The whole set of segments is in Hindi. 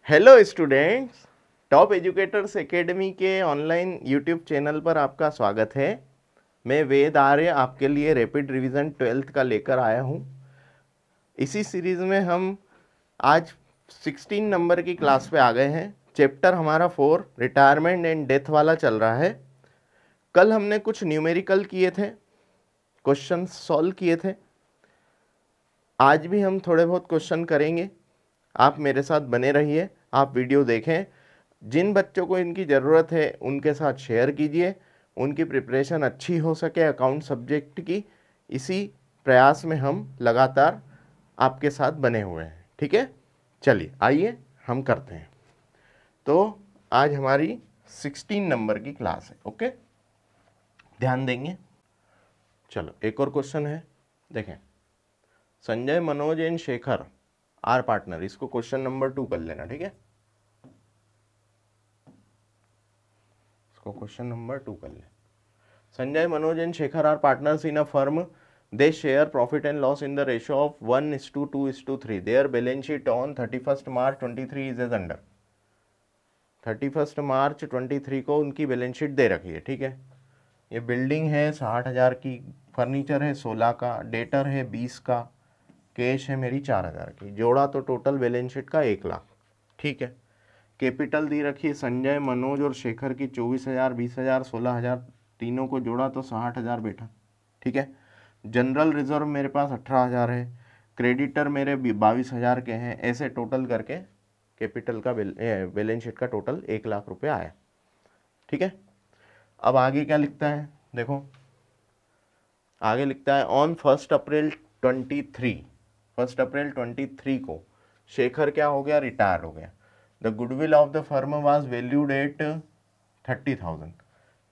Hello students, top educators academy के ऑनलाइन यूट्यूब चैनल पर आपका स्वागत है। मैं वेद आर्य आपके लिए रैपिड रिवीजन 12th का लेकर आया हूँ। इसी सीरीज़ में हम आज 16 नंबर की क्लास पे आ गए हैं। चैप्टर हमारा 4 रिटायरमेंट एंड डेथ वाला चल रहा है। कल हमने कुछ न्यूमेरिकल किए थे, क्वेश्चन सॉल्व किए थे। आज भी हम थोड़े बहुत क्वेश्चन करेंगे। आप मेरे साथ बने रहिए, आप वीडियो देखें। जिन बच्चों को इनकी ज़रूरत है उनके साथ शेयर कीजिए, उनकी प्रिपरेशन अच्छी हो सके अकाउंट सब्जेक्ट की। इसी प्रयास में हम लगातार आपके साथ बने हुए हैं। ठीक है, चलिए आइए हम करते हैं। तो आज हमारी 16 नंबर की क्लास है। ओके, ध्यान देंगे। चलो एक और क्वेश्चन है, देखें। Sanjay, Manoj and Shekhar are partner. इसको क्वेश्चन नंबर 2 कर लेना, ठीक है। इसको क्वेश्चन नंबर 2 कर ले। Sanjay, Manoj and Shekhar are partners in a firm. They share profit and loss in the ratio of 1:2:3. Their balance sheet on 31st March 23 is as under. 31st मार्च 23 को उनकी बैलेंस शीट दे रखी है, ठीक है। ये बिल्डिंग है 60,000 की, फर्नीचर है 16 का, डेटर है 20 का, कैश है मेरी 4,000 की। जोड़ा तो टोटल बैलेंस शीट का 1 लाख, ठीक है। कैपिटल दी रखी है संजय, मनोज और शेखर की 24,000, 20,000, 16,000, तीनों को जोड़ा तो 60,000 बैठा, ठीक है। जनरल रिजर्व मेरे पास 18,000 है, क्रेडिटर मेरे 22,000 के हैं। ऐसे टोटल करके कैपिटल का बैलेंस शीट का टोटल 1 लाख रुपए आया, ठीक है। अब आगे क्या लिखता है, देखो। आगे लिखता है ऑन 1 अप्रैल 23, 1 अप्रैल 23 को शेखर क्या हो गया, रिटायर हो गया। The goodwill of the firm was valued at 30,000।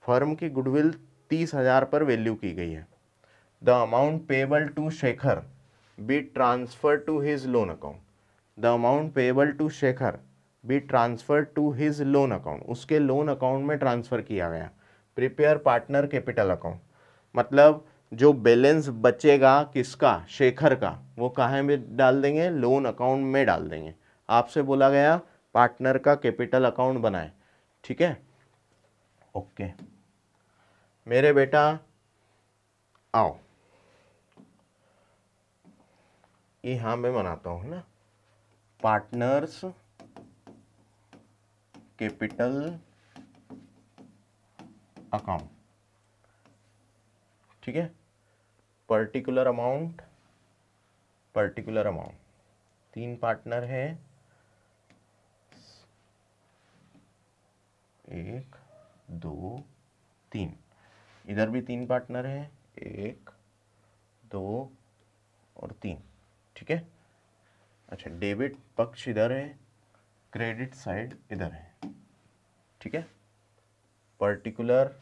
Firm की गुडविल 30,000 पर वैल्यू की गई है। The amount payable to Shekhar be transfer to his loan account. The amount payable to Shekhar be transfer to his loan account. उसके लोन अकाउंट में ट्रांसफर किया गया। प्रिपेयर पार्टनर कैपिटल अकाउंट, मतलब जो बैलेंस बचेगा किसका, शेखर का, वो कहाँ में डाल देंगे, लोन अकाउंट में डाल देंगे। आपसे बोला गया पार्टनर का कैपिटल अकाउंट बनाए, ठीक है। ओके मेरे बेटा, आओ। यहाँ मैं बनाता हूँ ना, पार्टनर्स कैपिटल अकाउंट, ठीक है। Particular amount, particular amount, 3 partner है, 1 2 3। इधर भी 3 पार्टनर है, 1 2 और 3, ठीक है। अच्छा, डेबिट पक्ष इधर है, क्रेडिट साइड इधर है, ठीक है। पर्टिकुलर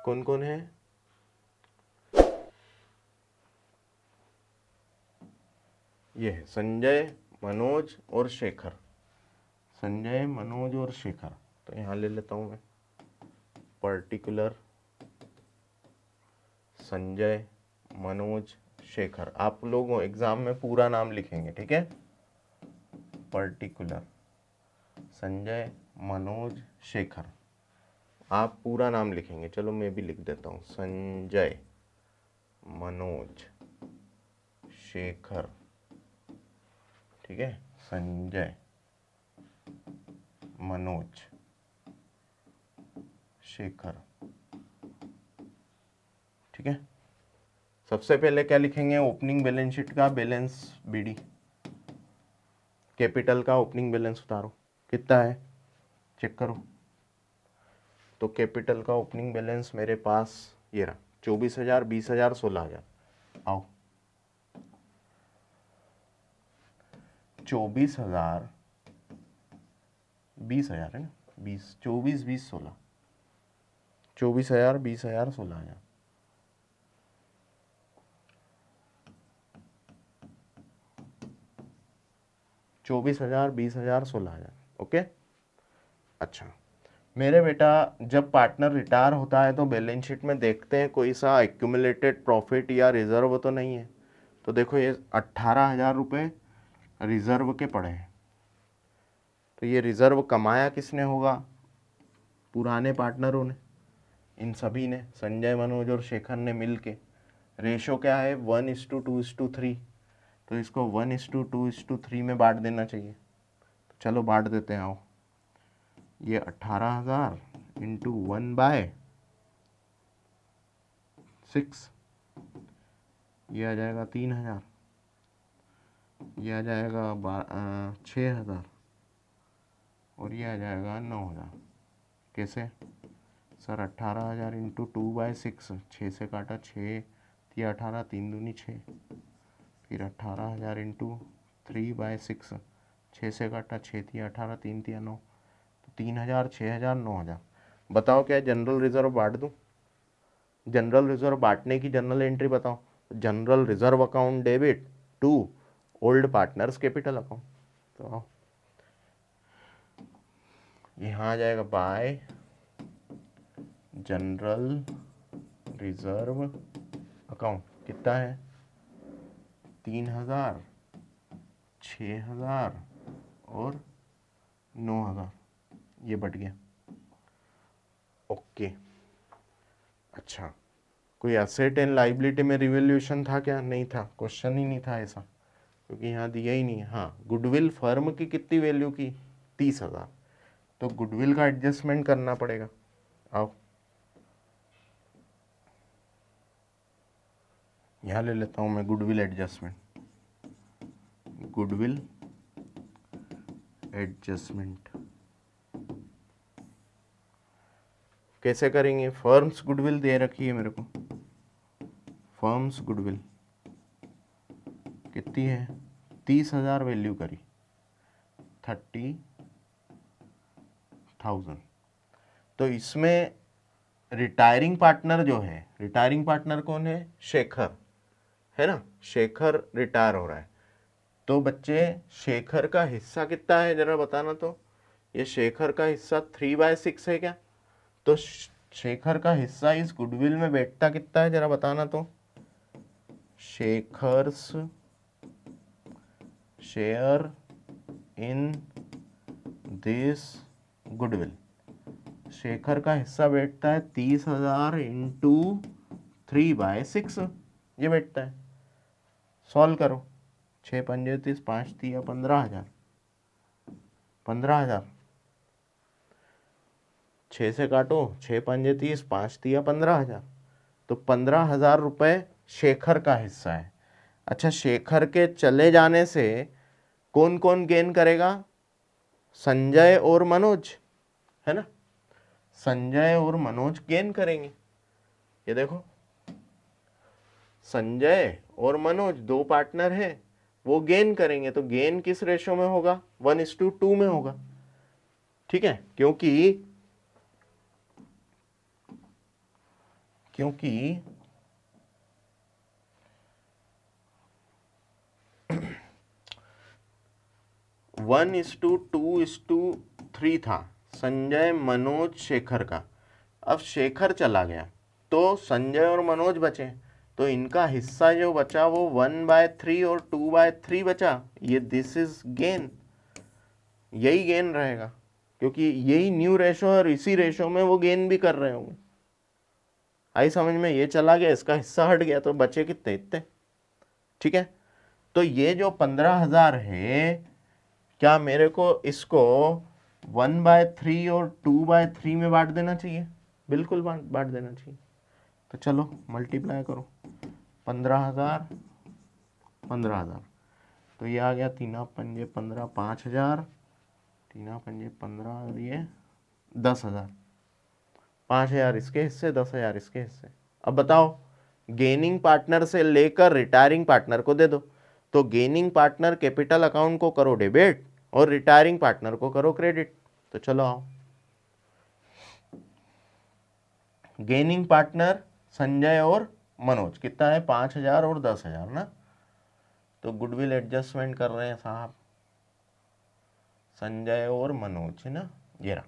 कौन कौन है, ये है संजय, मनोज और शेखर। संजय, मनोज और शेखर, तो यहाँ ले लेता हूँ मैं। पर्टिकुलर संजय, मनोज, शेखर। आप लोग एग्जाम में पूरा नाम लिखेंगे, ठीक है। पर्टिकुलर संजय, मनोज, शेखर, आप पूरा नाम लिखेंगे। चलो मैं भी लिख देता हूँ, संजय, मनोज, शेखर, ठीक है। संजय, मनोज, शेखर, ठीक है। सबसे पहले क्या लिखेंगे, ओपनिंग बैलेंस शीट का बैलेंस बीडी। कैपिटल का ओपनिंग बैलेंस उतारो, कितना है चेक करो। तो कैपिटल का ओपनिंग बैलेंस मेरे पास ये रहा, 24,000, 20,000, 16,000। आओ, 24,000, 20,000 है ना, 20, 24, 20, 16, 24,000, 20,000, 16,000। चौबीस हजार, 20,000, 16,000, ओके। अच्छा मेरे बेटा, जब पार्टनर रिटायर होता है तो बैलेंस शीट में देखते हैं कोई सा एक्यूमुलेटेड प्रॉफिट या रिजर्व तो नहीं है। तो देखो ये 18,000 रुपये रिजर्व के पड़े हैं। तो ये रिजर्व कमाया किसने होगा? पुराने पार्टनरों ने, इन सभी ने, संजय, मनोज और शेखर ने मिल के। रेशो क्या है? 1:2:3। तो इसको 1:2:3 में बांट देना चाहिए। तो चलो बांट देते हैं। आओ, ये 18,000 इंटू 1/6, ये आ जाएगा 3,000, ये आ जाएगा 6,000 और ये आ जाएगा 9,000। कैसे सर? 18,000 इंटू 2/6, 6 से काटा 6 या 18, 3 दूनी 6, फिर 18,000 इंटू 3/6, 6 से काटा 6 या 18, 3 या 9, तो 3,000, 6,000, 9,000। बताओ क्या जनरल रिजर्व बांट दूँ? जनरल रिजर्व बांटने की जनरल एंट्री बताओ। General reserve account debit to old partners capital account. तो आओ, यहाँ आ जाएगा बाय जनरल रिजर्व अकाउंट। कितना है? 3,000, 6,000 और 9,000। ये बट गया। ओके। अच्छा, कोई एसेट एंड लाइबिलिटी में रिवैल्यूएशन था क्या? नहीं था, क्वेश्चन ही नहीं था ऐसा, क्योंकि यहाँ दिया ही नहीं है। हाँ, गुडविल फर्म की कितनी वैल्यू की? 30,000। तो गुडविल का एडजस्टमेंट करना पड़ेगा। आओ, यहाँ ले लेता हूँ मैं गुडविल एडजस्टमेंट। गुडविल एडजस्टमेंट कैसे करेंगे? फर्म्स गुडविल दे रखी है मेरे को। फर्म्स गुडविल कितनी है? 30,000 वैल्यू करी, 30,000। तो इसमें रिटायरिंग पार्टनर जो है, रिटायरिंग पार्टनर कौन है? शेखर, है ना? शेखर रिटायर हो रहा है। तो बच्चे शेखर का हिस्सा कितना है जरा बताना। तो ये शेखर का हिस्सा 3/6 है क्या? तो शेखर का हिस्सा इस गुडविल में बैठता कितना है जरा बताना। तो Shekhar's share in this goodwill. Shekhar का हिस्सा बैठता है 30,000 इंटू 3/6, ये बैठता है। सॉल्व करो। 6 पंजे 30, 5 3 15,000, 15,000। 6 से काटो, 6 पंजे 30, 5 3 15,000। तो 15,000 रुपये शेखर का हिस्सा है। अच्छा, शेखर के चले जाने से कौन कौन गेन करेगा? संजय और मनोज, है ना? संजय और मनोज गेन करेंगे। ये देखो, संजय और मनोज 2 पार्टनर हैं, वो गेन करेंगे। तो गेन किस रेशो में होगा? 1:2 में होगा। ठीक है, क्योंकि 1:2:3 था संजय, मनोज, शेखर का। अब शेखर चला गया तो संजय और मनोज बचे, तो इनका हिस्सा जो बचा वो 1/3 और 2/3 बचा। ये दिस इज गेन, यही गेन रहेगा, क्योंकि यही न्यू रेशो है और इसी रेशो में वो गेन भी कर रहे होंगे। आई समझ में? ये चला गया, इसका हिस्सा हट गया, तो बचे कितने? इतने। ठीक है, तो ये जो 15,000 है, क्या मेरे को इसको 1/3 और 2/3 में बांट देना चाहिए? बिल्कुल बांट देना चाहिए। तो चलो मल्टीप्लाई करो, 15,000, 15,000। तो ये आ गया 3 पंजे 15, 5,000, 3 पंजे 15 और ये 10,000। 5,000 इसके हिस्से, 10,000 इसके हिस्से। अब बताओ, गेनिंग पार्टनर से लेकर रिटायरिंग पार्टनर को दे दो। तो गेनिंग पार्टनर कैपिटल अकाउंट को करो डेबिट और रिटायरिंग पार्टनर को करो क्रेडिट। तो चलो आओ, गेनिंग पार्टनर संजय और मनोज कितना है? 5,000 और 10,000 ना। तो गुडविल एडजस्टमेंट कर रहे हैं साहब, संजय और मनोज, है ना। ये रहा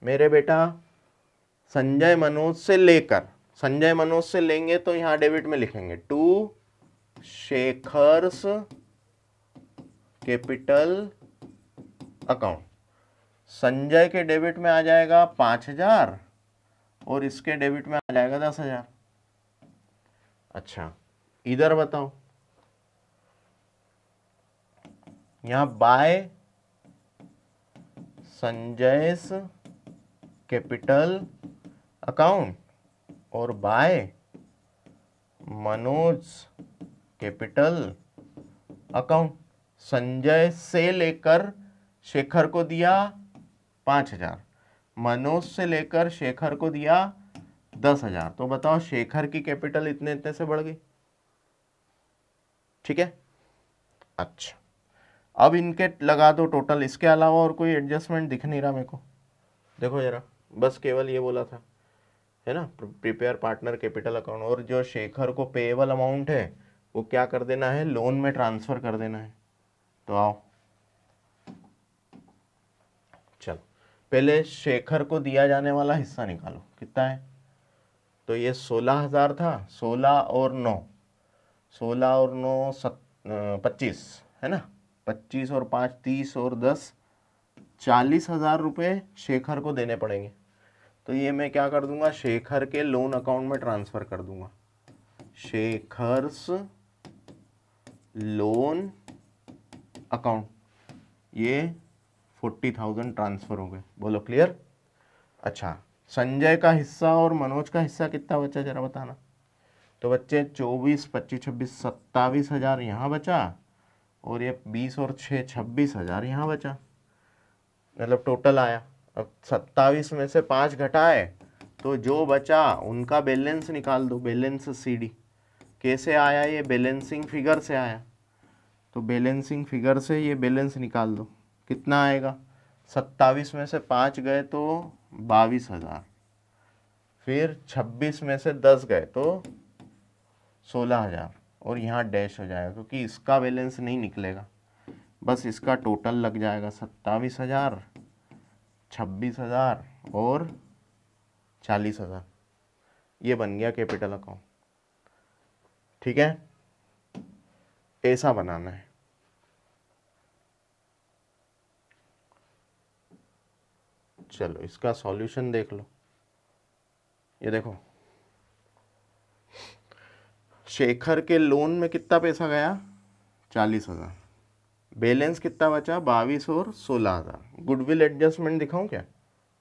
मेरे बेटा, संजय मनोज से लेकर, संजय मनोज से लेंगे तो यहाँ डेबिट में लिखेंगे 2 शेखर्स कैपिटल अकाउंट। संजय के डेबिट में आ जाएगा 5,000 और इसके डेबिट में आ जाएगा 10,000। अच्छा, इधर बताओ, यहां बाय संजयस कैपिटल अकाउंट और by Manoj capital account. Sanjay से लेकर शेखर को दिया 5,000, मनोज से लेकर शेखर को दिया 10,000। तो बताओ शेखर की कैपिटल इतने इतने से बढ़ गई। ठीक है, अच्छा अब इनके लगा दो टोटल। इसके अलावा और कोई एडजस्टमेंट दिख नहीं रहा मेरे को। देखो जरा, बस केवल ये बोला था, है ना, प्रिपेयर पार्टनर कैपिटल अकाउंट। और जो शेखर को पेएबल अमाउंट है वो क्या कर देना है, लोन में ट्रांसफर कर देना है। तो आओ, चलो पहले शेखर को दिया जाने वाला हिस्सा निकालो, कितना है। तो ये 16,000 था, 16 और 9, 16 और 9 25 है ना, 25 और 5 30 और 10 40,000 रुपये शेखर को देने पड़ेंगे। तो ये मैं क्या कर दूंगा, शेखर के लोन अकाउंट में ट्रांसफर कर दूंगा। शेखर्स लोन अकाउंट, ये 40,000 ट्रांसफर हो गए। बोलो क्लियर। अच्छा, संजय का हिस्सा और मनोज का हिस्सा कितना बचा जरा बताना। तो बच्चे 24 25 26 27,000 यहाँ बचा और ये 20 और 6 26,000 यहाँ बचा, मतलब टोटल आया। अब 27 में से 5 घटाए तो जो बचा उनका बैलेंस निकाल दो, बैलेंस CD। कैसे आया ये, बैलेंसिंग फिगर से आया। तो बैलेंसिंग फिगर से ये बैलेंस निकाल दो, कितना आएगा। 27 में से 5 गए तो 22,000, फिर 26 में से 10 गए तो 16,000 और यहाँ डैश हो जाएगा क्योंकि इसका बैलेंस नहीं निकलेगा, बस इसका टोटल लग जाएगा 27,000, 26,000 और 40,000। ये बन गया कैपिटल अकाउंट। ठीक है, ऐसा बनाना है। चलो इसका सॉल्यूशन देख लो। ये देखो, शेखर के लोन में कितना पैसा गया, 40,000, बैलेंस कितना बचा 22 और 16,000। गुडविल एडजस्टमेंट दिखाऊं क्या,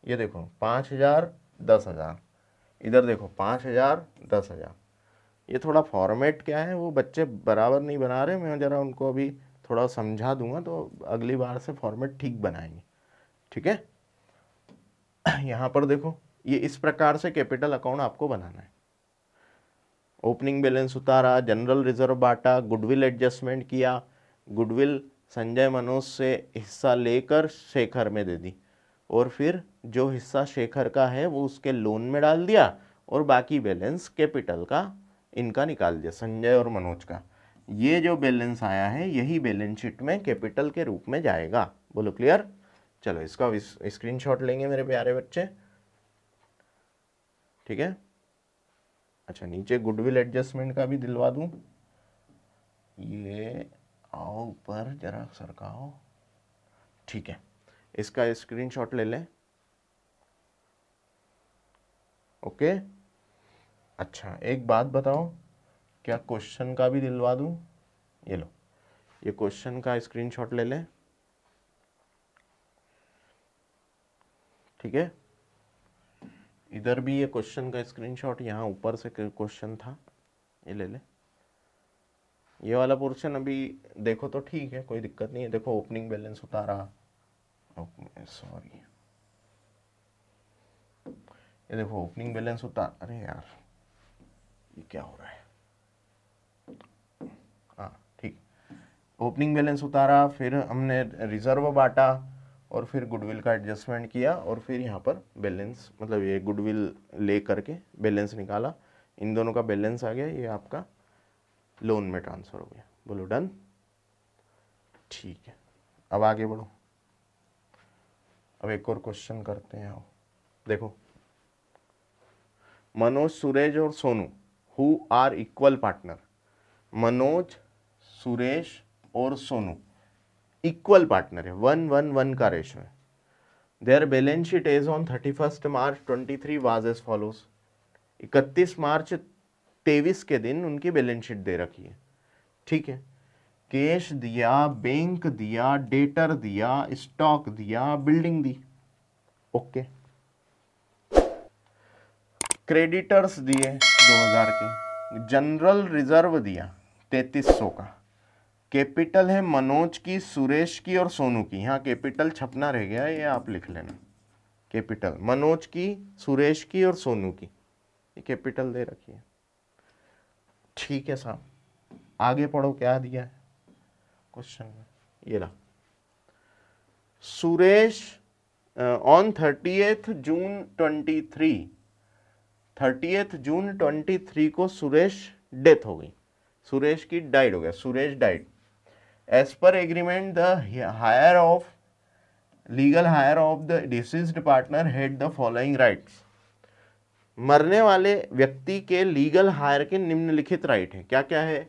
ये देखो 5,000 10,000, इधर देखो 5,000 10,000। ये थोड़ा फॉर्मेट क्या है वो बच्चे बराबर नहीं बना रहे, मैं ज़रा उनको अभी थोड़ा समझा दूंगा तो अगली बार से फॉर्मेट ठीक बनाएंगे। ठीक है, यहाँ पर देखो, ये इस प्रकार से कैपिटल अकाउंट आपको बनाना है। ओपनिंग बैलेंस उतारा, जनरल रिजर्व बांटा, गुडविल एडजस्टमेंट किया, गुडविल संजय मनोज से हिस्सा लेकर शेखर में दे दी और फिर जो हिस्सा शेखर का है वो उसके लोन में डाल दिया और बाकी बैलेंस कैपिटल का इनका निकाल दिया, संजय और मनोज का। ये जो बैलेंस आया है यही बैलेंस शीट में कैपिटल के रूप में जाएगा। बोलो क्लियर। चलो इसका स्क्रीनशॉट लेंगे मेरे प्यारे बच्चे। ठीक है, अच्छा नीचे गुडविल एडजस्टमेंट का भी दिलवा दूं। ये आओ ऊपर जरा सरकाओ। ठीक है, इसका स्क्रीनशॉट ले लें। ओके, अच्छा एक बात बताओ, क्या क्वेश्चन का भी दिलवा दूं। ये लो, ये क्वेश्चन का स्क्रीनशॉट ले लें। ठीक है, इधर भी ये क्वेश्चन का स्क्रीनशॉट, यहाँ ऊपर से क्वेश्चन था, ये ले ले। ये वाला पोर्शन अभी देखो तो ठीक है, कोई दिक्कत नहीं है। देखो ओपनिंग बैलेंस उतारा, सॉरी ये देखो ओपनिंग बैलेंस उतार, अरे यार ये क्या हो रहा है। हाँ ठीक, ओपनिंग बैलेंस उतारा, फिर हमने रिजर्व बांटा और फिर गुडविल का एडजस्टमेंट किया और फिर यहाँ पर बैलेंस, मतलब ये गुडविल ले करके बैलेंस निकाला, इन दोनों का बैलेंस आ गया, ये आपका लोन में ट्रांसफर हो गया। बोलो डन। ठीक है, अब आगे बढ़ो। अब एक और क्वेश्चन करते हैं। आओ देखो, मनोज सुरेश और Sonu who are equal partner. Manoj, Suresh और सोनू इक्वल पार्टनर है, 1-1-1 का रेशो है। Their balance sheet as on 31 March 23 was as follows. 31 मार्च 23 के दिन उनकी बैलेंस शीट दे रखी है, ठीक है। कैश दिया, बैंक दिया, डेटर दिया, स्टॉक दिया, बिल्डिंग दी, ओके। क्रेडिटर्स दिए 2000 के, जनरल रिजर्व दिया 3300 का। कैपिटल है मनोज की, सुरेश की और सोनू की। यहाँ कैपिटल छपना रह गया, ये आप लिख लेना। कैपिटल मनोज की, सुरेश की और सोनू की, ये कैपिटल दे रखी है, ठीक है साहब। आगे पढ़ो क्या दिया है क्वेश्चन में, ये रहा। सुरेश ऑन 30th जून 23 को सुरेश डेथ हो गई, सुरेश की डाइड हो गया, Suresh died. As per agreement the legal heir of the deceased partner had the following rights. मरने वाले व्यक्ति के लीगल हायर के निम्नलिखित राइट है, क्या क्या है?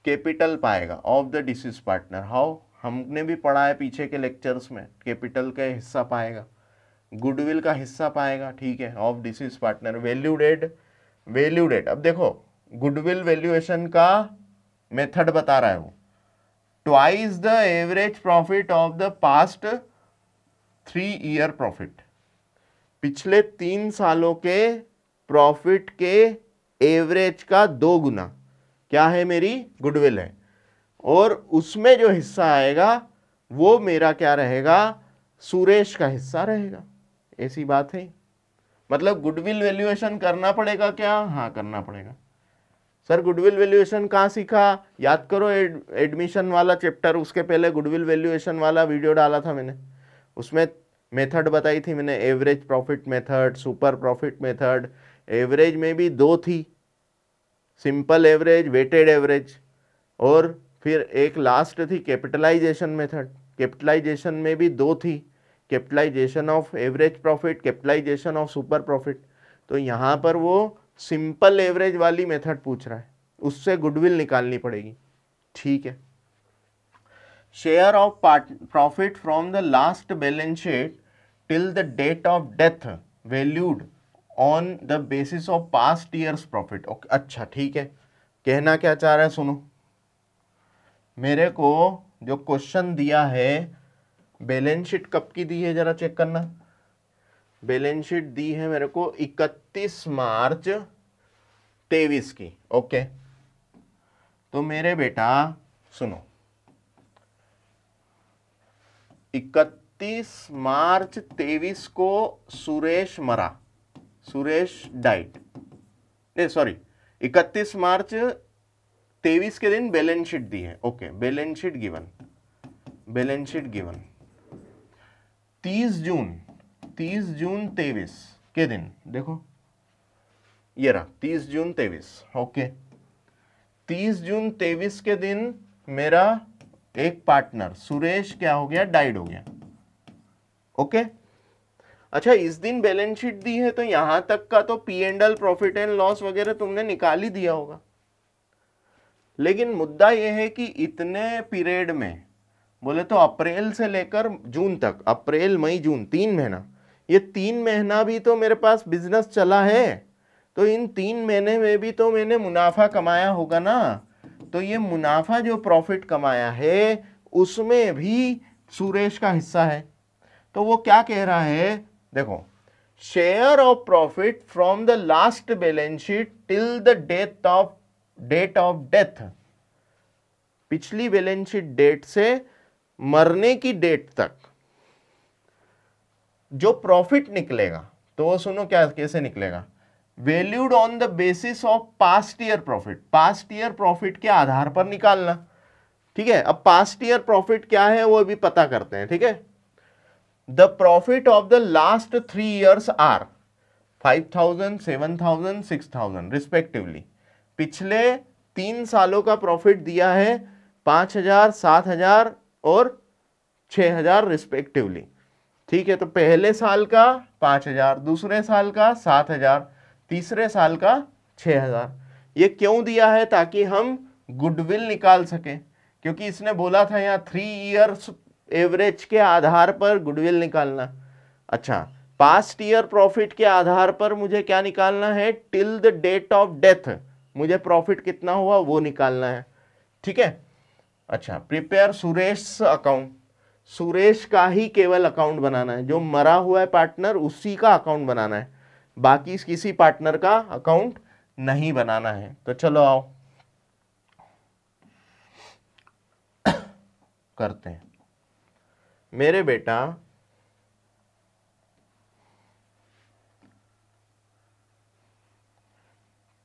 कैपिटल पाएगा of the disease partner, how, हमने भी पढ़ा है पीछे के लेक्चर्स में, कैपिटल का हिस्सा पाएगा, गुडविल का हिस्सा पाएगा, ठीक है, of deceased partner. Value date, अब देखो गुडविल वैल्यूएशन का मेथड बता रहा है वो, twice the average profit of the past 3 year profit, पिछले 3 सालों के प्रॉफिट के एवरेज का 2 गुना क्या है, मेरी गुडविल है। और उसमें जो हिस्सा आएगा वो मेरा क्या रहेगा, सुरेश का हिस्सा रहेगा। ऐसी बात है, मतलब गुडविल वैल्यूएशन करना पड़ेगा क्या? हाँ करना पड़ेगा। सर गुडविल वैल्यूएशन कहाँ सीखा? याद करो एडमिशन वाला चैप्टर, उसके पहले गुडविल वैल्यूएशन वाला वीडियो डाला था मैंने, उसमें मेथड बताई थी मैंने, average profit method, super profit method. Average में भी 2 थी, सिंपल एवरेज, वेटेड एवरेज, और फिर एक लास्ट थी कैपिटलाइजेशन मेथड। कैपिटलाइजेशन में भी 2 थी, capitalisation of average profit, capitalisation of super profit. तो यहाँ पर वो सिंपल एवरेज वाली मेथड पूछ रहा है, उससे गुडविल निकालनी पड़ेगी, ठीक है। Share of profit from the last balance sheet till the date of death valued on the basis of past years profit, okay. अच्छा ठीक है, कहना क्या चाह रहा है सुनो, मेरे को जो क्वेश्चन दिया है, बैलेंस शीट कब की दी है जरा चेक करना। बैलेंस शीट दी है मेरे को 31 मार्च 23 की, ओके। तो मेरे बेटा सुनो, 31 मार्च 23 को सुरेश मरा, सुरेश डाइड, नहीं सॉरी, 31 मार्च 23 के दिन बैलेंस शीट दी है, ओके। बैलेंस शीट गिवन 30 जून 23 के दिन, देखो ये रहा 30 जून 23, ओके। 30 जून 23 के दिन मेरा एक पार्टनर सुरेश क्या हो गया, डाइड हो गया, ओके। अच्छा इस दिन बैलेंस शीट दी है तो यहां तक का तो P&L, प्रॉफिट एंड लॉस वगैरह तुमने निकाल ही दिया होगा, लेकिन मुद्दा यह है कि इतने पीरियड में, बोले तो अप्रैल से लेकर जून तक, अप्रैल मई जून 3 महीना, ये 3 महीना भी तो मेरे पास बिजनेस चला है, तो इन 3 महीने में भी तो मैंने मुनाफा कमाया होगा ना। तो ये मुनाफा जो प्रॉफिट कमाया है उसमें भी सुरेश का हिस्सा है। तो वो क्या कह रहा है, देखो, share of profit from the last balance sheet till the date of death, पिछली बैलेंस शीट डेट से मरने की डेट तक जो प्रॉफिट निकलेगा, तो वो सुनो क्या कैसे निकलेगा, valued on the basis of past year profit, past year profit के आधार पर निकालना, ठीक है। अब पास्ट ईयर प्रॉफिट क्या है वो भी पता करते हैं, ठीक है। The profit of the last 3 years are 5,000, 7,000, 6,000 respectively. पिछले 3 सालों का प्रॉफिट दिया है 5,000, 7,000 और 6,000 रिस्पेक्टिवली, ठीक है। तो पहले साल का 5,000, दूसरे साल का 7,000, तीसरे साल का 6,000। ये क्यों दिया है, ताकि हम गुडविल निकाल सके, क्योंकि इसने बोला था यहाँ 3 ईयर्स एवरेज के आधार पर गुडविल निकालना। अच्छा, पास्ट ईयर प्रॉफिट के आधार पर मुझे क्या निकालना है, till the date of death मुझे प्रॉफिट कितना हुआ वो निकालना है, ठीक है। अच्छा, प्रिपेयर सुरेश अकाउंट, सुरेश का ही केवल अकाउंट बनाना है, जो मरा हुआ है पार्टनर उसी का अकाउंट बनाना है, बाकी किसी पार्टनर का अकाउंट नहीं बनाना है। तो चलो आओ करते हैं। मेरे बेटा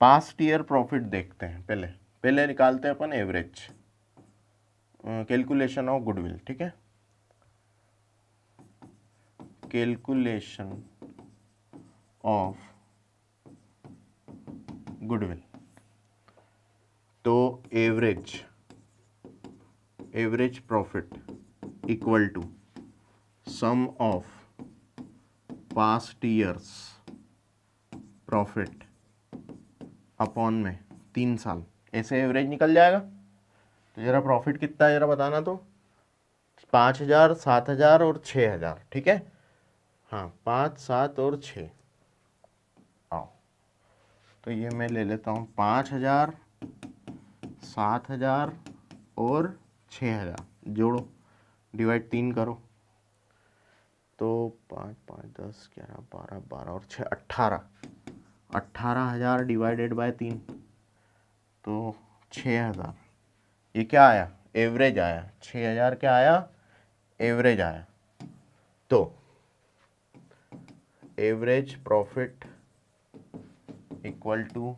पास्ट ईयर प्रॉफिट देखते हैं, पहले निकालते हैं अपन एवरेज, कैलकुलेशन ऑफ गुडविल, ठीक है, कैलकुलेशन ऑफ गुडविल। तो average profit equal to sum of past years profit upon में 3 साल, ऐसे एवरेज निकल जाएगा। तो जरा प्रॉफिट कितना है जरा बताना, तो 5,000, 7,000 और 6,000, ठीक है। हाँ, 5, 7 और 6। आओ तो ये मैं ले लेता हूँ 5,000, 7,000 और 6,000, जोड़ो, डिवाइड 3 करो, तो 5, 5, 10, 11, 12, 12 और 6, 18,000 डिवाइडेड बाय 3, तो 6,000। ये क्या आया, एवरेज आया, 6,000 क्या आया, एवरेज आया। तो average profit equal to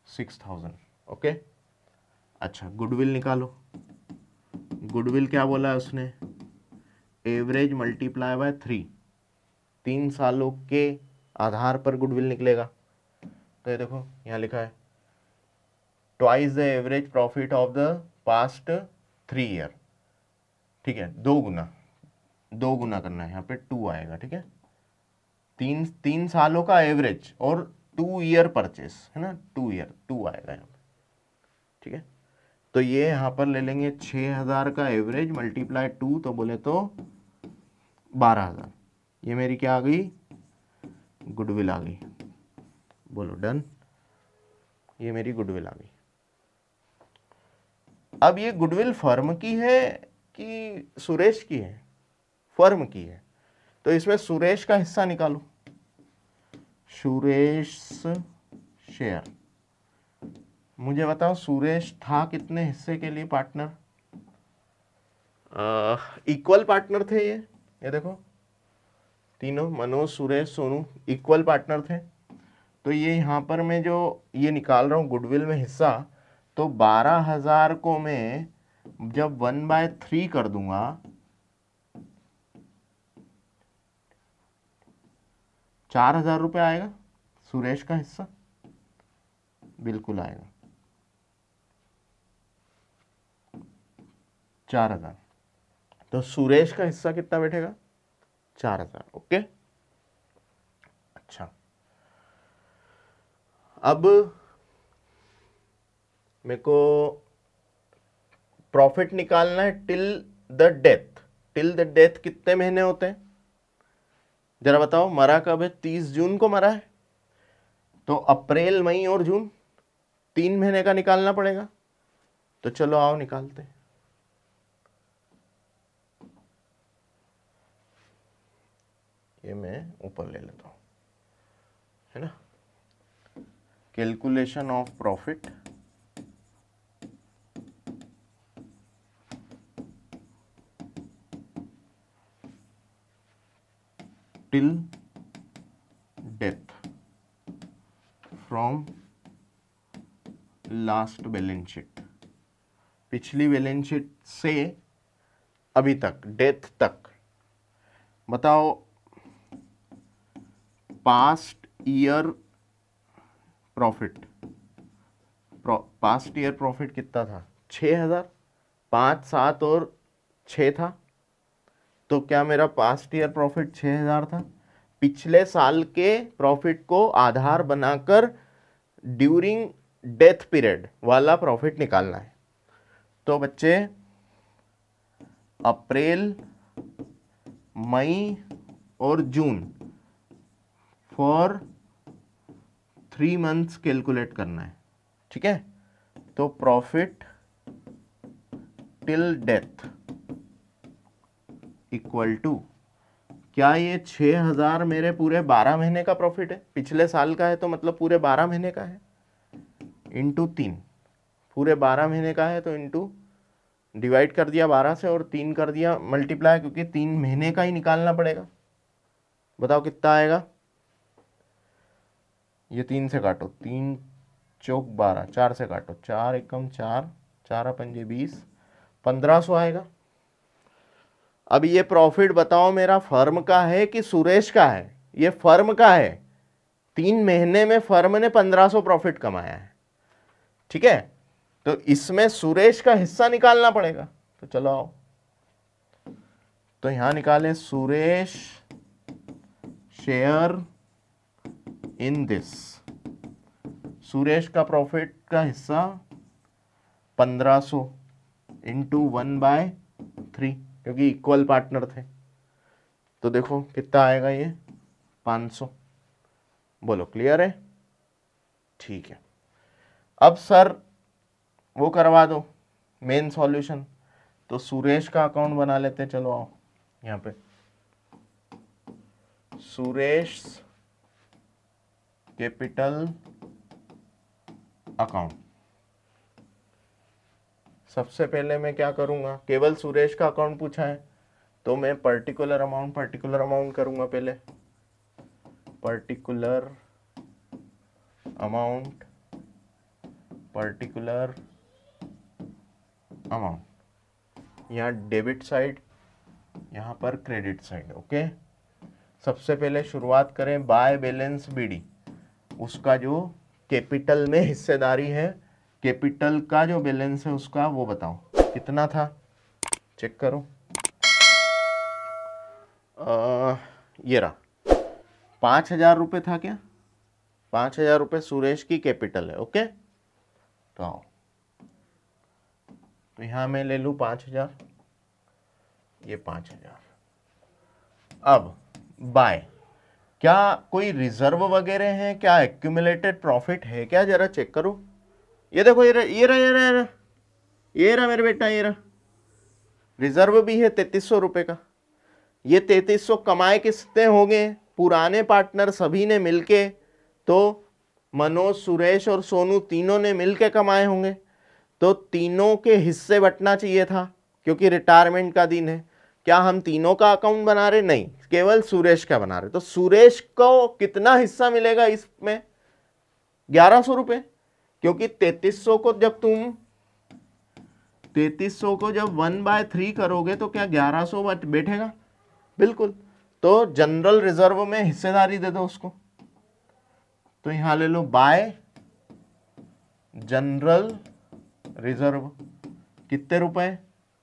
6,000, okay. अच्छा, गुडविल निकालो, गुडविल क्या बोला है उसने, एवरेज मल्टीप्लाई बाय 3 सालों के आधार पर गुडविल निकलेगा। तो ये देखो यहाँ लिखा है twice the average profit of the past 3 year, ठीक है, 2 गुना करना है, यहाँ पे 2 आएगा, ठीक है। 3 सालों का एवरेज और 2 ईयर परचेस है ना, 2 ईयर, 2 आएगा यहाँ पे, ठीक है। तो ये यहाँ पर ले लेंगे 6,000 का एवरेज मल्टीप्लाई 2, तो बोले तो 12,000। ये मेरी क्या आ गई, गुडविल आ गई, बोलो डन, ये मेरी गुडविल आ गई। अब ये गुडविल फर्म की है कि सुरेश की है, फर्म की है, तो इसमें सुरेश का हिस्सा निकालो, सुरेश शेयर। मुझे बताओ सुरेश था कितने हिस्से के लिए पार्टनर, इक्वल पार्टनर थे ये देखो, तीनों मनोज, सुरेश, सोनू इक्वल पार्टनर थे। तो ये यहाँ पर मैं जो ये निकाल रहा हूँ गुडविल में हिस्सा, तो 12,000 को मैं जब 1/3 कर दूंगा, ₹4,000 आएगा सुरेश का हिस्सा, बिल्कुल आएगा 4,000। तो सुरेश का हिस्सा कितना बैठेगा, 4,000, ओके। अच्छा, अब मेरे को प्रॉफिट निकालना है till the death. Till the death कितने महीने होते हैं जरा बताओ, मरा कब है, 30 जून को मरा है, तो अप्रैल, मई और जून 3 महीने का निकालना पड़ेगा। तो चलो आओ निकालते हैं। ये मैं ऊपर ले लेता हूं, है ना, calculation of profit till death from last balance sheet, पिछली बैलेंस शीट से अभी तक, डेथ तक। बताओ past year profit, past year profit कितना था, 6,000, 5, 7 और 6 था। तो क्या मेरा पास्ट ईयर प्रॉफिट 6,000 था, पिछले साल के प्रॉफिट को आधार बनाकर ड्यूरिंग डेथ पीरियड वाला प्रॉफिट निकालना है। तो बच्चे अप्रैल, मई और जून फॉर 3 मंथ्स कैलकुलेट करना है, ठीक है। तो profit till death equal to, क्या ये 6000 मेरे पूरे 12 महीने का प्रॉफिट है, पिछले साल का है तो मतलब पूरे 12 महीने का है, इंटू 3, पूरे 12 महीने का है तो इंटू डिवाइड कर दिया 12 से और 3 कर दिया मल्टीप्लाई, क्योंकि 3 महीने का ही निकालना पड़ेगा। बताओ कितना आएगा, ये 3 से काटो, 3 चौक 12, 4 से काटो, 4 एकम 4, 4 पंजे 20, 1500 आएगा। अब ये प्रॉफिट बताओ मेरा फर्म का है कि सुरेश का है? ये फर्म का है। 3 महीने में फर्म ने 1500 प्रॉफिट कमाया है, ठीक है। तो इसमें सुरेश का हिस्सा निकालना पड़ेगा। तो चलो आओ, तो यहां निकाले Suresh share in this. Suresh का प्रॉफिट का हिस्सा 1500 इंटू 1/3, क्योंकि इक्वल पार्टनर थे। तो देखो कितना आएगा ये 500। बोलो क्लियर है? ठीक है। अब सर वो करवा दो मेन सॉल्यूशन। तो सुरेश का अकाउंट बना लेते हैं, चलो आओ यहाँ पे, सुरेश कैपिटल अकाउंट। सबसे पहले मैं क्या करूंगा, केवल सुरेश का अकाउंट पूछा है तो मैं पर्टिकुलर अमाउंट करूंगा। पहले पर्टिकुलर अमाउंट, यहाँ डेबिट साइड, यहाँ पर क्रेडिट साइड। ओके, सबसे पहले शुरुआत करें बाय बैलेंस बीडी, उसका जो कैपिटल में हिस्सेदारी है, कैपिटल का जो बैलेंस है उसका वो बताओ कितना था, चेक करो। ये रहा 5000 रुपये था क्या, 5000 रुपये सुरेश की कैपिटल है। ओके, तो आओ, तो यहां मैं ले लूं 5000, ये 5000। अब बाय, क्या कोई रिजर्व वगैरह है क्या, एक्यूमुलेटेड प्रॉफिट है क्या, जरा चेक करो। ये देखो, ये रहा मेरे बेटा, ये रहा रिजर्व भी है 3300 रुपये का। ये 3300 कमाए किसने होंगे, पुराने पार्टनर सभी ने मिलके, तो मनोज, सुरेश और सोनू तीनों ने मिलके कमाए होंगे। तो तीनों के हिस्से बंटना चाहिए था, क्योंकि रिटायरमेंट का दिन है। क्या हम तीनों का अकाउंट बना रहे? नहीं, केवल सुरेश का बना रहे। तो सुरेश को कितना हिस्सा मिलेगा इसमें? 1100 रुपये, क्योंकि 3300 को जब 1/3 करोगे तो क्या 1100 बैठेगा? बिल्कुल। तो जनरल रिजर्व में हिस्सेदारी दे दो उसको। तो यहां ले लो बाय जनरल रिजर्व, कितने रुपए?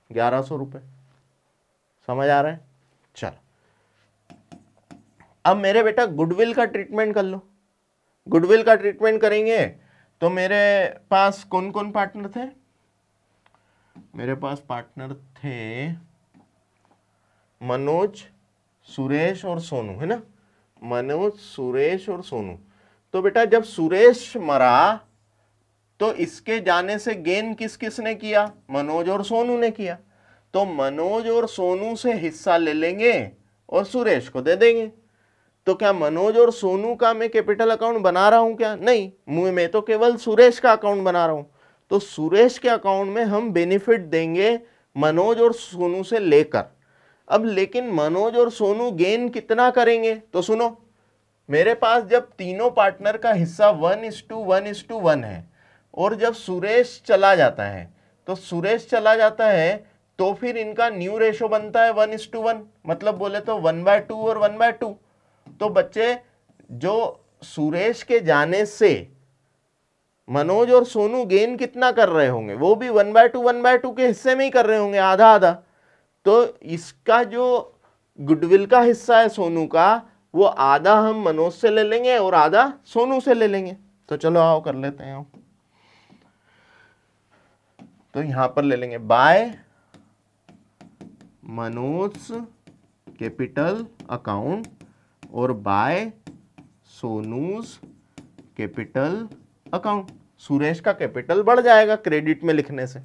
1100 रुपये। समझ आ रहा है? चल, अब मेरे बेटा गुडविल का ट्रीटमेंट कर लो। गुडविल का ट्रीटमेंट करेंगे तो मेरे पास कौन कौन पार्टनर थे? मेरे पास पार्टनर थे मनोज, सुरेश और सोनू, है ना। मनोज, सुरेश और सोनू। तो बेटा जब सुरेश मरा तो इसके जाने से गेन किस किस ने किया? मनोज और सोनू ने किया। तो मनोज और सोनू से हिस्सा ले लेंगे और सुरेश को दे देंगे। तो क्या मनोज और सोनू का मैं कैपिटल अकाउंट बना रहा हूं क्या? नहीं, मैं तो केवल सुरेश का अकाउंट बना रहा हूं। तो सुरेश के अकाउंट में हम बेनिफिट देंगे मनोज और सोनू से लेकर। अब लेकिन मनोज और सोनू गेन कितना करेंगे? तो सुनो, मेरे पास जब तीनों पार्टनर का हिस्सा 1:1:1 है और जब सुरेश चला जाता है, तो सुरेश चला जाता है तो फिर इनका न्यू रेशो बनता है 1:1, मतलब बोले तो 1/2 और 1/2। तो बच्चे जो सुरेश के जाने से मनोज और सोनू गेन कितना कर रहे होंगे? वो भी 1/2 के हिस्से में ही कर रहे होंगे, आधा आधा। तो इसका जो गुडविल का हिस्सा है सोनू का, वो आधा हम मनोज से ले लेंगे और आधा सोनू से ले लेंगे। तो चलो आओ कर लेते हैं। तो यहां पर ले लेंगे बाय मनोज कैपिटल अकाउंट और बाय सोनूज कैपिटल अकाउंट। सुरेश का कैपिटल बढ़ जाएगा क्रेडिट में लिखने से।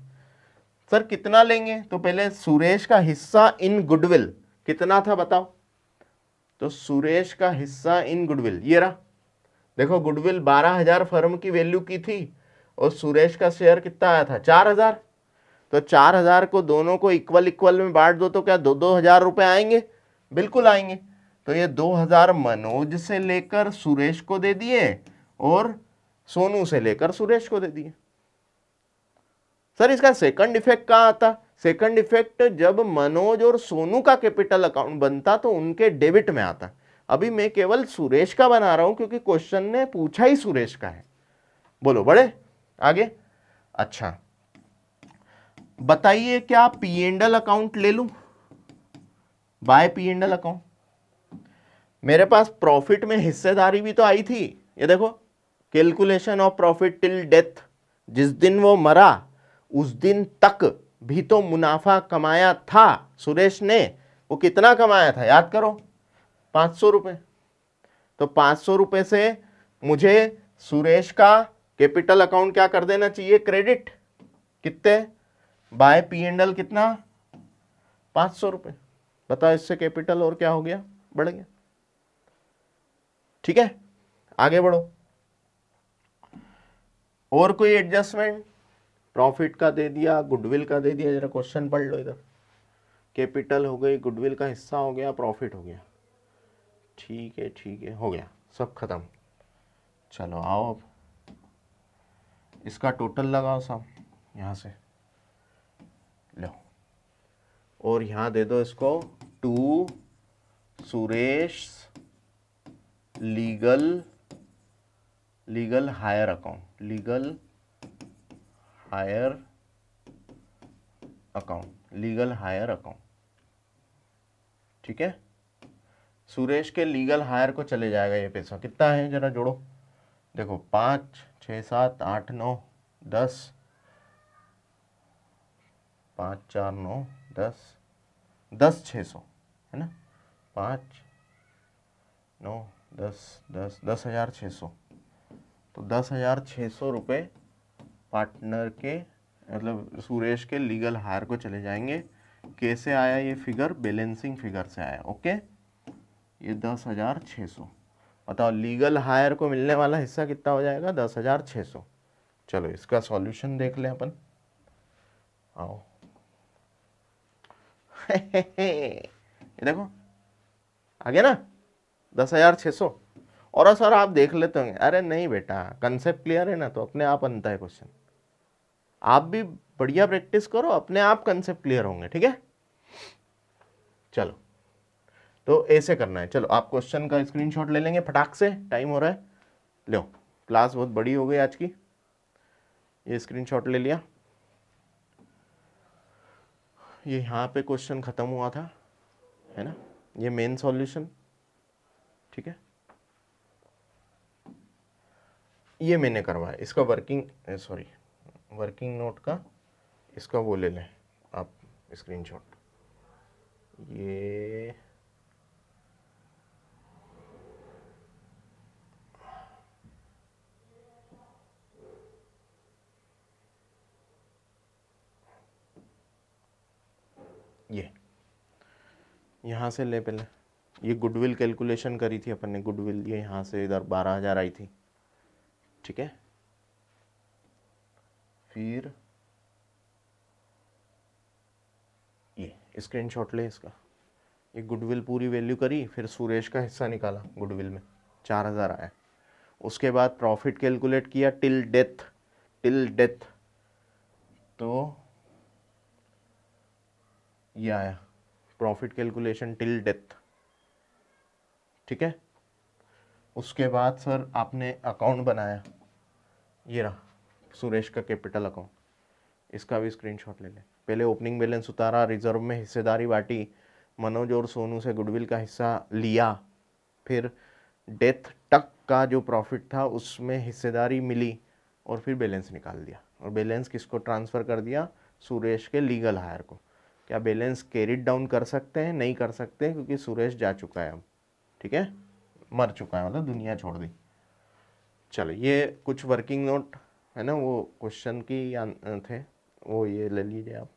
सर कितना लेंगे? तो पहले सुरेश का हिस्सा इन गुडविल कितना था बताओ। तो सुरेश का हिस्सा इन गुडविल ये रहा। देखो गुडविल 12,000 फर्म की वैल्यू की थी और सुरेश का शेयर कितना आया था 4,000। तो 4,000 को दोनों को इक्वल इक्वल में बांट दो तो क्या 2,000 रुपए आएंगे? बिल्कुल आएंगे। तो ये 2,000 मनोज से लेकर सुरेश को दे दिए और सोनू से लेकर सुरेश को दे दिए। सर इसका सेकंड इफेक्ट कहाँ आता? सेकंड इफेक्ट जब मनोज और सोनू का कैपिटल अकाउंट बनता तो उनके डेबिट में आता। अभी मैं केवल सुरेश का बना रहा हूं क्योंकि क्वेश्चन ने पूछा ही सुरेश का है। बोलो बड़े आगे। अच्छा बताइए क्या पी एंड एल अकाउंट ले लूं? By P and L account. मेरे पास प्रॉफिट में हिस्सेदारी भी तो आई थी। ये देखो calculation of profit till death. जिस दिन वो मरा उस दिन तक भी तो मुनाफा कमाया था सुरेश ने। वो कितना कमाया था याद करो? 500 रुपए। तो 500 रुपए से मुझे सुरेश का कैपिटल अकाउंट क्या कर देना चाहिए? क्रेडिट। कितने? बाय पी एंड एल कितना? 500 रुपए। बताओ इससे कैपिटल और क्या हो गया? बढ़ गया। ठीक है आगे बढ़ो। और कोई एडजस्टमेंट? प्रॉफिट का दे दिया, गुडविल का दे दिया। जरा क्वेश्चन पढ़ लो इधर। कैपिटल हो गई, गुडविल का हिस्सा हो गया, प्रॉफिट हो गया। ठीक है हो गया, सब खत्म। चलो आओ अब इसका टोटल लगाओ सब यहां से लो और यहां दे दो इसको to Suresh legal heir account. Legal heir account. ठीक है सुरेश के लीगल हायर को चले जाएगा ये पैसा। कितना है जरा जोड़ो। देखो 5 6 7 8 9 10 5 4 9 10 10 600 है ना। 5 9 10 10 10,600। तो 10,600 रुपये पार्टनर के मतलब सुरेश के लीगल हायर को चले जाएंगे। कैसे आया ये फिगर? बैलेंसिंग फिगर से आया। ओके ये 10,600। बताओ लीगल हायर को मिलने वाला हिस्सा कितना हो जाएगा? 10,600। चलो इसका सॉल्यूशन देख लें अपन। आओ ये देखो आ गया ना 10,600। और सर आप देख लेते होंगे। अरे नहीं बेटा कंसेप्ट क्लियर है ना तो अपने आप बनता है क्वेश्चन। आप भी बढ़िया प्रैक्टिस करो अपने आप कंसेप्ट क्लियर होंगे। ठीक है चलो तो ऐसे करना है। चलो आप क्वेश्चन का स्क्रीनशॉट ले लेंगे फटाक से, टाइम हो रहा है। लो क्लास बहुत बड़ी हो गई आज की। ये स्क्रीनशॉट ले लिया। ये यहाँ पे क्वेश्चन खत्म हुआ था है ना। ये मेन सॉल्यूशन। ठीक है ये मैंने करवाया। इसका वर्किंग नोट का इसका वो ले लें आप स्क्रीनशॉट। ये यहाँ से ले पहले। ये गुडविल कैलकुलेशन करी थी अपन ने। गुडविल ये यहाँ से इधर 12,000 आई थी। ठीक है फिर ये स्क्रीनशॉट ले इसका। ये गुडविल पूरी वैल्यू करी, फिर सुरेश का हिस्सा निकाला गुडविल में 4,000 आया। उसके बाद प्रॉफिट कैलकुलेट किया टिल डेथ। तो ये आया प्रॉफिट कैलकुलेशन टिल डेथ। ठीक है उसके बाद सर आपने अकाउंट बनाया। ये रहा सुरेश का कैपिटल अकाउंट। इसका भी स्क्रीनशॉट ले लें। पहले ओपनिंग बैलेंस उतारा, रिजर्व में हिस्सेदारी बांटी, मनोज और सोनू से गुडविल का हिस्सा लिया, फिर डेथ तक का जो प्रॉफिट था उसमें हिस्सेदारी मिली और फिर बैलेंस निकाल दिया। और बैलेंस किसको ट्रांसफ़र कर दिया? सुरेश के लीगल हायर को। क्या बैलेंस कैरिड डाउन कर सकते हैं? नहीं कर सकते, क्योंकि सुरेश जा चुका है अब, ठीक है, मर चुका है, मतलब दुनिया छोड़ दी। चलो ये कुछ वर्किंग नोट है ना, वो क्वेश्चन की थे, वो ये ले लीजिए आप,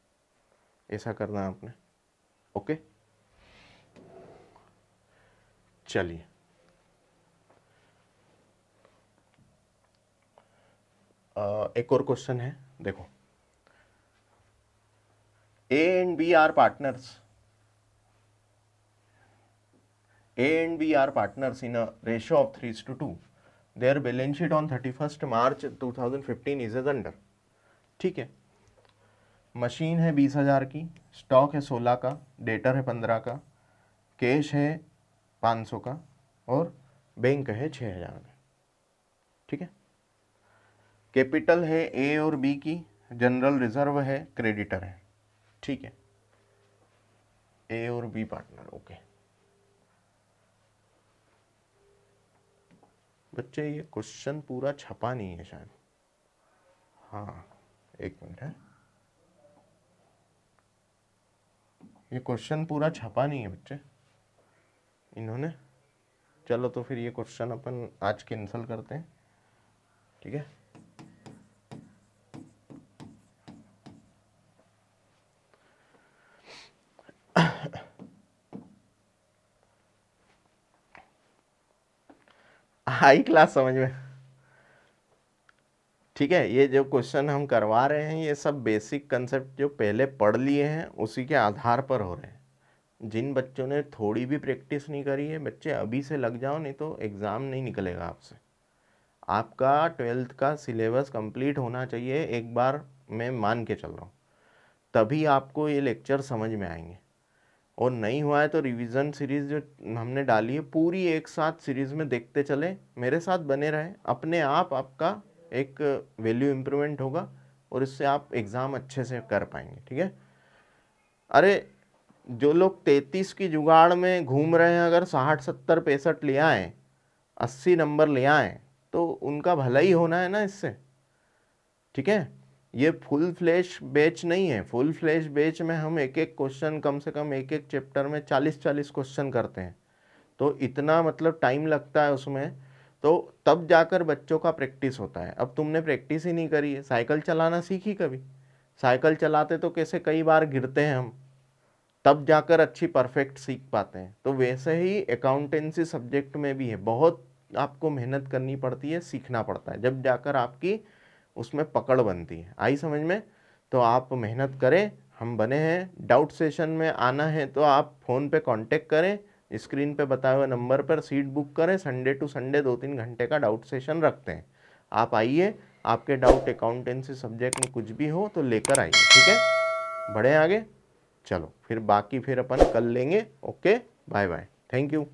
ऐसा करना है आपने। ओके चलिए, एक और क्वेश्चन है, देखो। A and B are partners. A and B are partners in a ratio of 3:2. Their balance sheet on 31st March 2015 is as under. ठीक है, मशीन है 20,000 की, स्टॉक है 16 का, डेटर है 15 का, कैश है 500 का और बैंक है 6,000 का। ठीक है, कैपिटल है ए और बी की, जनरल रिजर्व है, क्रेडिटर है। ठीक है, ए और बी पार्टनर। ओके बच्चे, ये क्वेश्चन पूरा छपा नहीं है शायद, हाँ एक मिनट है, ये क्वेश्चन पूरा छपा नहीं है बच्चे इन्होंने। चलो तो फिर ये क्वेश्चन अपन आज कैंसिल करते हैं, ठीक है। हाई क्लास समझ में, ठीक है। ये जो क्वेश्चन हम करवा रहे हैं ये सब बेसिक कंसेप्ट जो पहले पढ़ लिए हैं उसी के आधार पर हो रहे हैं। जिन बच्चों ने थोड़ी भी प्रैक्टिस नहीं करी है, बच्चे अभी से लग जाओ, नहीं तो एग्ज़ाम नहीं निकलेगा आपसे। आपका 12th का सिलेबस कंप्लीट होना चाहिए, एक बार मैं मान के चल रहा हूँ, तभी आपको ये लेक्चर समझ में आएंगे। और नहीं हुआ है तो रिवीजन सीरीज़ जो हमने डाली है पूरी एक साथ सीरीज़ में देखते चले, मेरे साथ बने रहे, अपने आप आपका एक वैल्यू इम्प्रूवमेंट होगा और इससे आप एग्ज़ाम अच्छे से कर पाएंगे, ठीक है। अरे जो लोग 33 की जुगाड़ में घूम रहे हैं, अगर 60, 70, 65 ले आए, 80 नंबर ले आए, तो उनका भला ही होना है ना इससे, ठीक है। ये फुल फ्लैश बैच नहीं है। फुल फ्लैश बैच में हम एक एक क्वेश्चन, कम से कम एक एक चैप्टर में 40-40 क्वेश्चन करते हैं, तो इतना मतलब टाइम लगता है उसमें, तो तब जाकर बच्चों का प्रैक्टिस होता है। अब तुमने प्रैक्टिस ही नहीं करी है, साइकिल चलाना सीखी कभी? साइकिल चलाते तो कैसे कई बार गिरते हैं हम, तब जाकर अच्छी परफेक्ट सीख पाते हैं। तो वैसे ही अकाउंटेंसी सब्जेक्ट में भी है, बहुत आपको मेहनत करनी पड़ती है, सीखना पड़ता है, जब जाकर आपकी उसमें पकड़ बनती है। आई समझ में? तो आप मेहनत करें, हम बने हैं। डाउट सेशन में आना है तो आप फ़ोन पे कांटेक्ट करें, स्क्रीन पे बताए हुए नंबर पर सीट बुक करें। संडे टू संडे 2-3 घंटे का डाउट सेशन रखते हैं, आप आइए, आपके डाउट अकाउंटेंसी सब्जेक्ट में कुछ भी हो तो लेकर आइए, ठीक है। बढ़े आगे, चलो फिर बाकी फिर अपन कल लेंगे। Okay, bye bye, thank you.